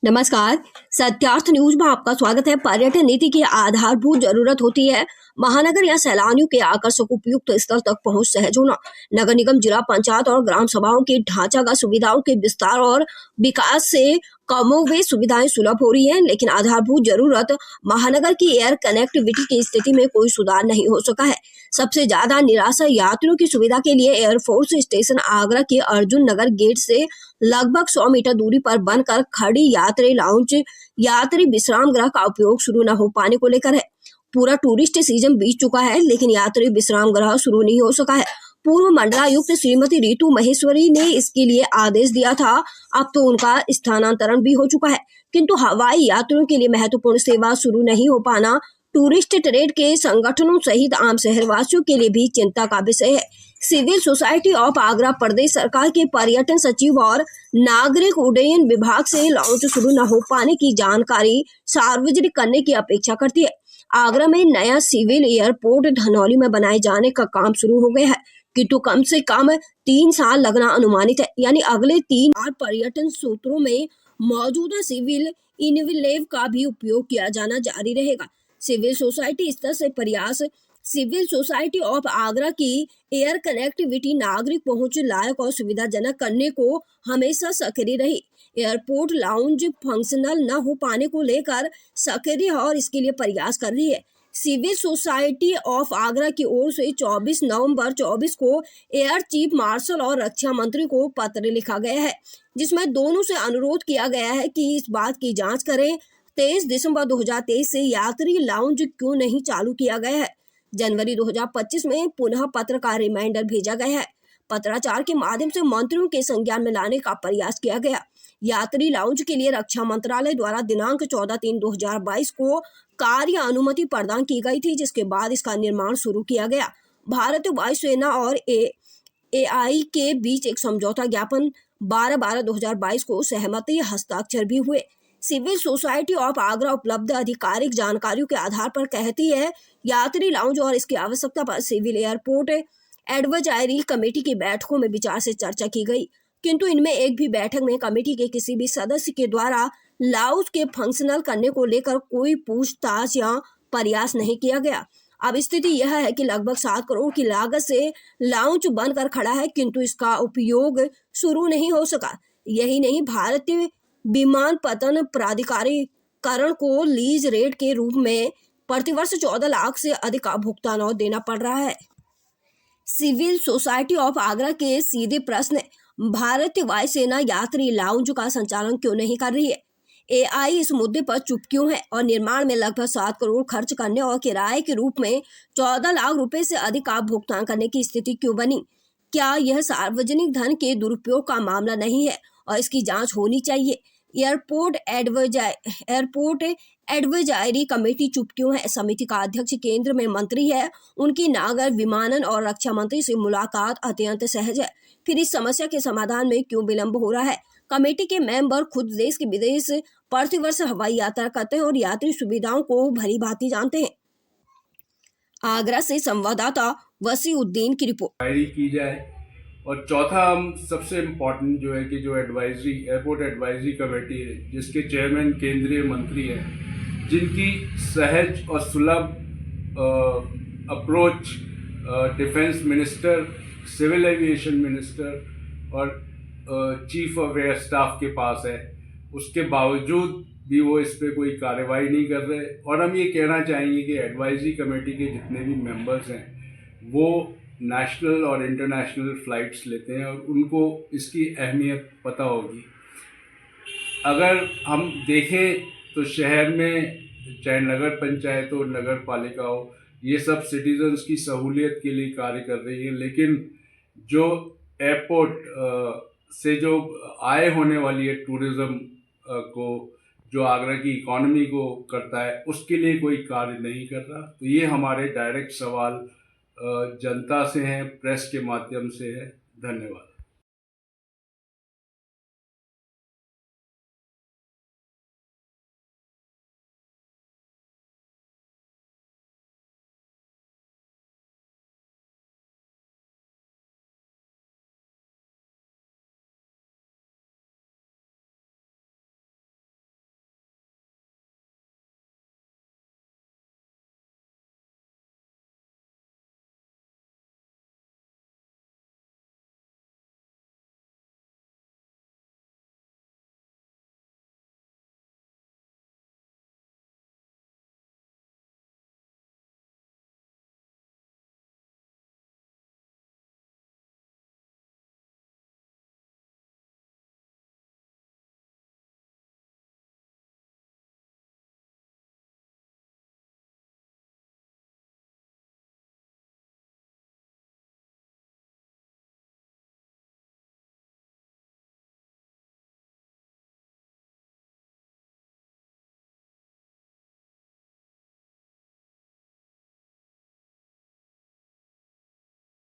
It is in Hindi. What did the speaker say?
नमस्कार। सत्यार्थ न्यूज में आपका स्वागत है। पर्यटन नीति की आधारभूत जरूरत होती है महानगर या सैलानियों के आकर्षक उपयुक्त स्थल तक पहुंच सहज होना। नगर निगम, जिला पंचायत और ग्राम सभाओं की ढांचागत सुविधाओं के विस्तार और विकास से कमोवेश सुविधाएं सुलभ हो रही हैं, लेकिन आधारभूत जरूरत महानगर की एयर कनेक्टिविटी की स्थिति में कोई सुधार नहीं हो सका है। सबसे ज्यादा निराशा यात्रियों की सुविधा के लिए एयरफोर्स स्टेशन आगरा के अर्जुन नगर गेट से लगभग 100 मीटर दूरी पर बनकर खड़ी यात्री लाउंज यात्री विश्राम गृह का उपयोग शुरू न हो पाने को लेकर है। पूरा टूरिस्ट सीजन बीत चुका है, लेकिन यात्री विश्राम गृह शुरू नहीं हो सका है। पूर्व मंडलायुक्त श्रीमती रितु महेश्वरी ने इसके लिए आदेश दिया था। अब तो उनका स्थानांतरण भी हो चुका है, किंतु हवाई यात्रियों के लिए महत्वपूर्ण सेवा शुरू नहीं हो पाना टूरिस्ट ट्रेड के संगठनों सहित आम शहरवासियों के लिए भी चिंता का विषय है। सिविल सोसाइटी ऑफ आगरा प्रदेश सरकार के पर्यटन सचिव और नागरिक उड्डयन विभाग से लॉन्च शुरू न हो पाने की जानकारी सार्वजनिक करने की अपेक्षा करती है। आगरा में नया सिविल एयरपोर्ट धनौली में बनाए जाने का काम शुरू हो गया है, किंतु कम से कम 3 साल लगना अनुमानित है। यानी अगले 3 साल पर्यटन सूत्रों में मौजूदा सिविल इनवेलेव का भी उपयोग किया जाना जारी रहेगा। सिविल सोसाइटी स्तर से प्रयास सिविल सोसाइटी ऑफ आगरा की एयर कनेक्टिविटी नागरिक पहुंच लायक और सुविधाजनक करने को हमेशा सक्रिय रही। एयरपोर्ट लाउंज फंक्शनल न हो पाने को लेकर सक्रिय और इसके लिए प्रयास कर रही है। सिविल सोसाइटी ऑफ आगरा की ओर से 24 नवंबर 24 को एयर चीफ मार्शल और रक्षा मंत्री को पत्र लिखा गया है, जिसमें दोनों से अनुरोध किया गया है कि इस बात की जांच करें 23 दिसंबर 2023 से यात्री लाउंज क्यों नहीं चालू किया गया है। जनवरी 2025 में पुनः पत्र का रिमाइंडर भेजा गया है। पत्राचार के माध्यम से मंत्रियों के संज्ञान में लाने का प्रयास किया गया। यात्री लाउंज के लिए रक्षा मंत्रालय द्वारा दिनांक 14/3/2022 को कार्य अनुमति प्रदान की गई थी, जिसके बाद इसका निर्माण शुरू किया गया। भारतीय वायुसेना और एआई के बीच एक समझौता ज्ञापन 12/12/2022 को सहमति हस्ताक्षर भी हुए। सिविल सोसाइटी ऑफ आगरा उपलब्ध आधिकारिक जानकारियों के आधार पर कहती है, यात्री लाउंज और इसकी आवश्यकता पर सिविल एयरपोर्ट एडवाइजरी कमेटी की बैठकों में विचार से चर्चा की गई, किंतु इनमें एक भी बैठक में कमेटी के किसी भी सदस्य के द्वारा लाउंज के फंक्शनल करने को लेकर कोई पूछताछ या प्रयास नहीं किया गया। अब स्थिति यह है कि लगभग 7 करोड़ की लागत से लाउंज बनकर खड़ा है, किंतु इसका उपयोग शुरू नहीं हो सका। यही नहीं, भारतीय विमानपत्तन प्राधिकरण को लीज रेट के रूप में प्रतिवर्ष 14 लाख से अधिक का भुगतान और देना पड़ रहा है। सिविल सोसाइटी ऑफ आगरा के सीधे प्रश्न, भारतीय वायुसेना यात्री लाउंज का संचालन क्यों नहीं कर रही है? एआई इस मुद्दे पर चुप क्यों है और निर्माण में लगभग 7 करोड़ खर्च करने और किराए के रूप में 14 लाख रुपए से अधिक का भुगतान करने की स्थिति क्यों बनी? क्या यह सार्वजनिक धन के दुरुपयोग का मामला नहीं है और इसकी जांच होनी चाहिए? एयरपोर्ट एडवाइजरी कमेटी चुप क्यों है? समिति का अध्यक्ष केंद्र में मंत्री है, उनकी नागर विमानन और रक्षा मंत्री से मुलाकात अत्यंत सहज है, फिर इस समस्या के समाधान में क्यों विलंब हो रहा है? कमेटी के मेंबर खुद देश के विदेश प्रतिवर्ष हवाई यात्रा करते हैं और यात्री सुविधाओं को भली भांति जानते हैं। आगरा से संवाददाता वसीउद्दीन की रिपोर्ट। की जाए। और चौथा, हम सबसे इम्पोर्टेंट जो है कि जो एयरपोर्ट एडवाइजरी कमेटी है, जिसके चेयरमैन केंद्रीय मंत्री हैं, जिनकी सहज और सुलभ approach defence minister, civil aviation minister और चीफ ऑफ एयर स्टाफ के पास है, उसके बावजूद भी वो इस पर कोई कार्रवाई नहीं कर रहे। और हम ये कहना चाहेंगे कि एडवाइजरी कमेटी के जितने भी मेंबर्स हैं वो नेशनल और इंटरनेशनल फ़्लाइट्स लेते हैं और उनको इसकी अहमियत पता होगी। अगर हम देखें तो शहर में चाहे नगर पंचायत हो, नगर पालिका हो, ये सब सिटीजन्स की सहूलियत के लिए कार्य कर रही है, लेकिन जो एयरपोर्ट से जो आय होने वाली है टूरिज़्म को, जो आगरा की इकॉनमी को करता है, उसके लिए कोई कार्य नहीं कर रहा। तो ये हमारे डायरेक्ट सवाल जनता से हैं, प्रेस के माध्यम से है। धन्यवाद।